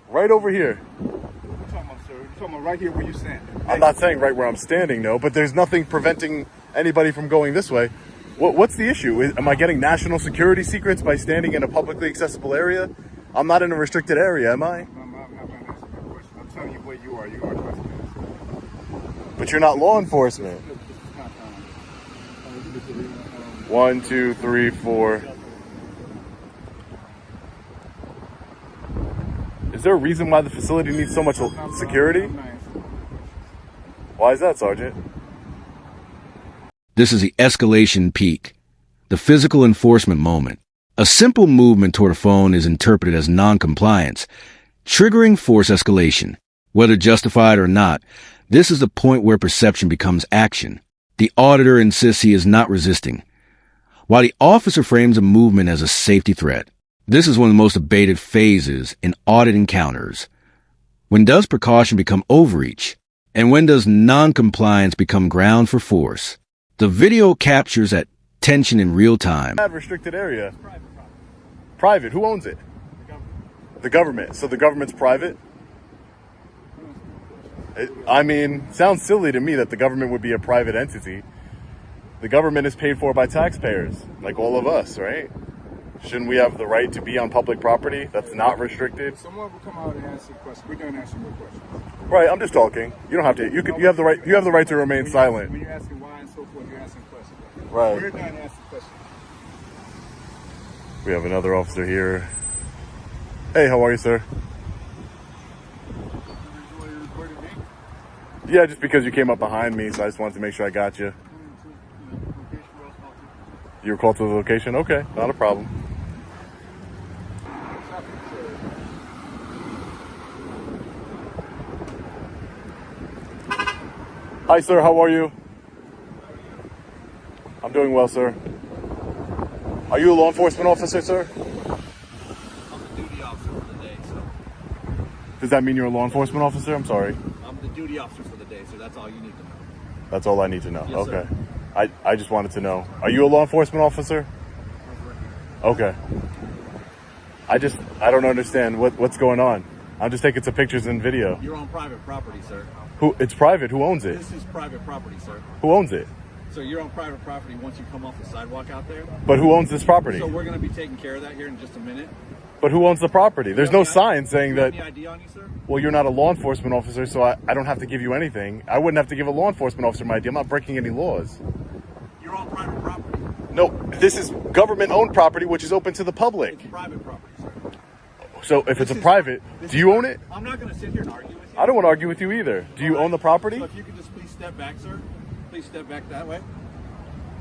[SPEAKER 11] right over here.
[SPEAKER 12] What are you talking about, sir? You're talking about right here where you stand.
[SPEAKER 11] I'm not saying right where I'm standing, no, but there's nothing preventing anybody from going this way. What's the issue? Am I getting national security secrets by standing in a publicly accessible area? I'm not in a restricted area, am I?
[SPEAKER 12] I'm not answering that question. I'm telling you where you are. You are trespassing.
[SPEAKER 11] But you're not law enforcement. 1, 2, 3, 4. Is there a reason why the facility needs so much security? Why is that, Sergeant?
[SPEAKER 1] This is the escalation peak, the physical enforcement moment. A simple movement toward a phone is interpreted as non-compliance, triggering force escalation. Whether justified or not, this is the point where perception becomes action. The auditor insists he is not resisting, while the officer frames a movement as a safety threat. This is one of the most debated phases in audit encounters. When does precaution become overreach? And when does non-compliance become ground for force? The video captures that tension in real time.
[SPEAKER 11] Restricted area. Private. Who owns it? The government. So the government's private? I mean, sounds silly to me that the government would be a private entity. The government is paid for by taxpayers, like all of us, right? Shouldn't we have the right to be on public property that's not restricted?
[SPEAKER 12] Someone will come out and answer questions. We're going to answer more questions.
[SPEAKER 11] Right, I'm just talking. You don't have to. You have the right. You have the right to remain silent.
[SPEAKER 12] When you're asking why and so forth, you're asking questions.
[SPEAKER 11] Right.
[SPEAKER 12] We're done asking questions.
[SPEAKER 11] We have another officer here. Hey, how are you, sir? Yeah, just because you came up behind me, so I just wanted to make sure I got you. You were called to the location? Okay, not a problem. Hi, sir. How are you? I'm doing well, sir. Are you a law enforcement officer, sir?
[SPEAKER 13] I'm the duty officer for the day, so.
[SPEAKER 11] Does that mean you're a law enforcement officer? I'm sorry.
[SPEAKER 13] I'm the duty officer for the day, so that's all you need to know.
[SPEAKER 11] That's all I need to know.
[SPEAKER 13] Yes,
[SPEAKER 11] okay.
[SPEAKER 13] sir.
[SPEAKER 11] I just wanted to know. Are you a law enforcement officer? Okay. I don't understand what's going on. I'm just taking some pictures and video.
[SPEAKER 13] You're on private property, sir.
[SPEAKER 11] It's private. Who owns it?
[SPEAKER 13] This is private property, sir.
[SPEAKER 11] Who owns it?
[SPEAKER 13] So you're on private property once you come off the sidewalk out there.
[SPEAKER 11] But who owns this property?
[SPEAKER 13] So we're going to be taking care of that here in just a minute.
[SPEAKER 11] But who owns the property? There's no sign saying that.
[SPEAKER 13] Any ID on you, sir?
[SPEAKER 11] Well, you're not a law enforcement officer, so I don't have to give you anything. I wouldn't have to give a law enforcement officer my ID. I'm not breaking any laws.
[SPEAKER 13] You're on private property.
[SPEAKER 11] No, this is government-owned property, which is open to the public.
[SPEAKER 13] It's private property, sir.
[SPEAKER 11] So if it's a private, do you own it?
[SPEAKER 13] I'm not going to sit here and argue with you.
[SPEAKER 11] I don't want to argue with you either. Do you own the property?
[SPEAKER 13] So if you could just please step back, sir. Please step back that way.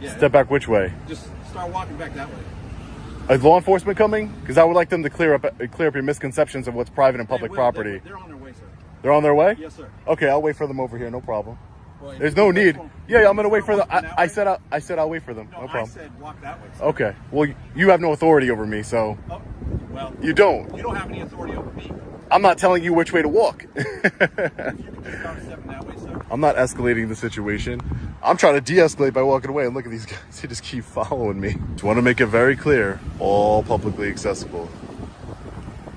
[SPEAKER 13] Yeah.
[SPEAKER 11] Step back which way?
[SPEAKER 13] Just start walking back that way.
[SPEAKER 11] Is law enforcement coming? Because I would like them to clear up your misconceptions of what's private and public property.
[SPEAKER 13] They're on their way, sir.
[SPEAKER 11] They're on their way?
[SPEAKER 13] Yes, sir.
[SPEAKER 11] Okay, I'll wait for them over here. No problem.
[SPEAKER 13] Well,
[SPEAKER 11] There's no need. Yeah, I'm gonna wait for them. I said I'll wait for them. No problem.
[SPEAKER 13] I said walk that way, sir.
[SPEAKER 11] Okay. Well, you have no authority over me, so.
[SPEAKER 13] Oh, well.
[SPEAKER 11] You don't.
[SPEAKER 13] You don't have any authority over me.
[SPEAKER 11] I'm not telling you which way to walk.
[SPEAKER 13] If you could just start stepping that way, sir.
[SPEAKER 11] I'm not escalating the situation. I'm trying to de-escalate by walking away, and look at these guys. They just keep following me. Just want to make it very clear, all publicly accessible.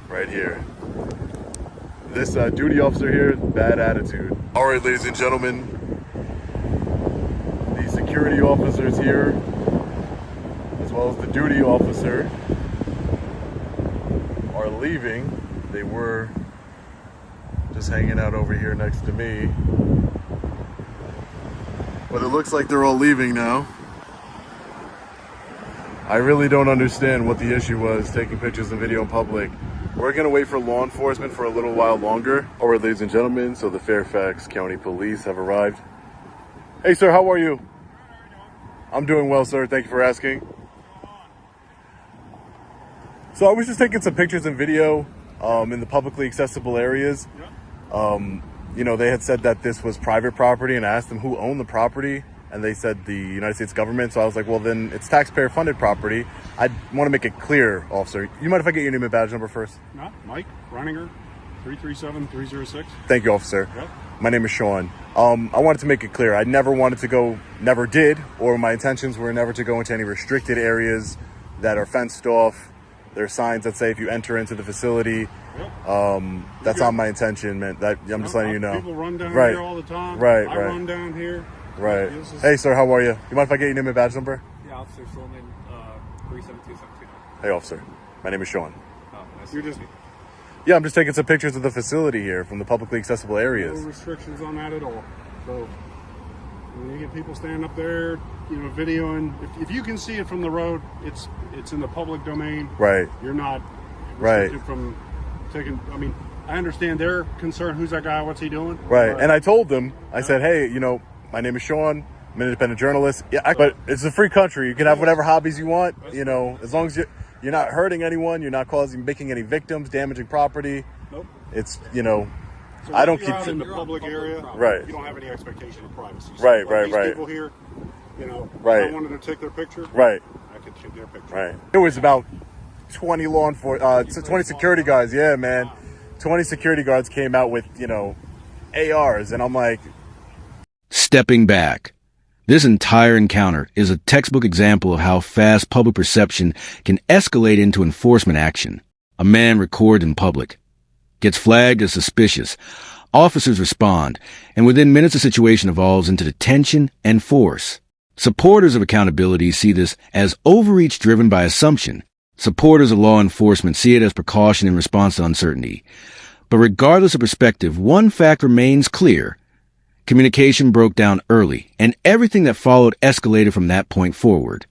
[SPEAKER 11] Right here. This duty officer here, bad attitude. All right, ladies and gentlemen, the security officers here, as well as the duty officer, are leaving. They were just hanging out over here next to me. But it looks like they're all leaving now. I really don't understand what the issue was, taking pictures and video in public. We're gonna wait for law enforcement for a little while longer. All right, ladies and gentlemen, so the Fairfax County Police have arrived. Hey, sir, how are you? I'm doing well, sir. Thank you for asking. So I was just taking some pictures and video in the publicly accessible areas. You know, they had said that this was private property, and I asked them who owned the property. and they said the United States government. So I was like, well, then it's taxpayer-funded property. I want to make it clear, officer. You mind if I get your name and badge number first?
[SPEAKER 12] No, Mike Reininger, 337-306.
[SPEAKER 11] Thank you, officer.
[SPEAKER 12] Yep.
[SPEAKER 11] My name is Sean. I wanted to make it clear. I never wanted to go, never did, or my intentions were never to go into any restricted areas that are fenced off. There are signs that say if you enter into the facility, that's not my intention, man. That I'm just letting you know.
[SPEAKER 12] People run down
[SPEAKER 11] Right.
[SPEAKER 12] here all the time.
[SPEAKER 11] Right,
[SPEAKER 12] I
[SPEAKER 11] right.
[SPEAKER 12] run down here.
[SPEAKER 11] Right.
[SPEAKER 12] This is-
[SPEAKER 11] Hey, sir, how are you? You mind if I get your name and badge number?
[SPEAKER 13] Yeah, Officer Solomon, 372-729.
[SPEAKER 11] Hey, officer. My name is Sean.
[SPEAKER 13] Oh, nice
[SPEAKER 12] You're
[SPEAKER 13] to
[SPEAKER 12] just
[SPEAKER 13] meet you.
[SPEAKER 11] Yeah, I'm just taking some pictures of the facility here from the publicly accessible
[SPEAKER 12] no
[SPEAKER 11] areas.
[SPEAKER 12] restrictions on that at all. So when you get people standing up there, videoing, if you can see it from the road, it's in the public domain.
[SPEAKER 11] Right.
[SPEAKER 12] You're not
[SPEAKER 11] Right.
[SPEAKER 12] restricted from taking. I mean, I understand their concern. Who's that guy? What's he doing?
[SPEAKER 11] Right.
[SPEAKER 12] But-
[SPEAKER 11] And I told them, I said, hey, my name is Sean. I'm an independent journalist. Yeah, but it's a free country. You can have whatever hobbies you want, as long as you're not hurting anyone, you're not making any victims, damaging property.
[SPEAKER 12] Nope.
[SPEAKER 11] It's,
[SPEAKER 12] So
[SPEAKER 11] I don't
[SPEAKER 12] if
[SPEAKER 11] keep...
[SPEAKER 12] you're out in the public area.
[SPEAKER 11] Right.
[SPEAKER 12] You don't have any expectation of privacy. So
[SPEAKER 11] Right,
[SPEAKER 12] like
[SPEAKER 11] right,
[SPEAKER 12] these
[SPEAKER 11] right.
[SPEAKER 12] People here,
[SPEAKER 11] Right.
[SPEAKER 12] if I wanted to take their picture.
[SPEAKER 11] Right.
[SPEAKER 12] I could take their picture.
[SPEAKER 11] Right. It was about 20 20 security guards. Yeah, man. 20 security guards came out with, ARs. And I'm like...
[SPEAKER 1] Stepping back. This entire encounter is a textbook example of how fast public perception can escalate into enforcement action. A man records in public, gets flagged as suspicious. Officers respond, and within minutes the situation evolves into detention and force. Supporters of accountability see this as overreach driven by assumption. Supporters of law enforcement see it as precaution in response to uncertainty. But regardless of perspective, one fact remains clear. Communication broke down early, and everything that followed escalated from that point forward.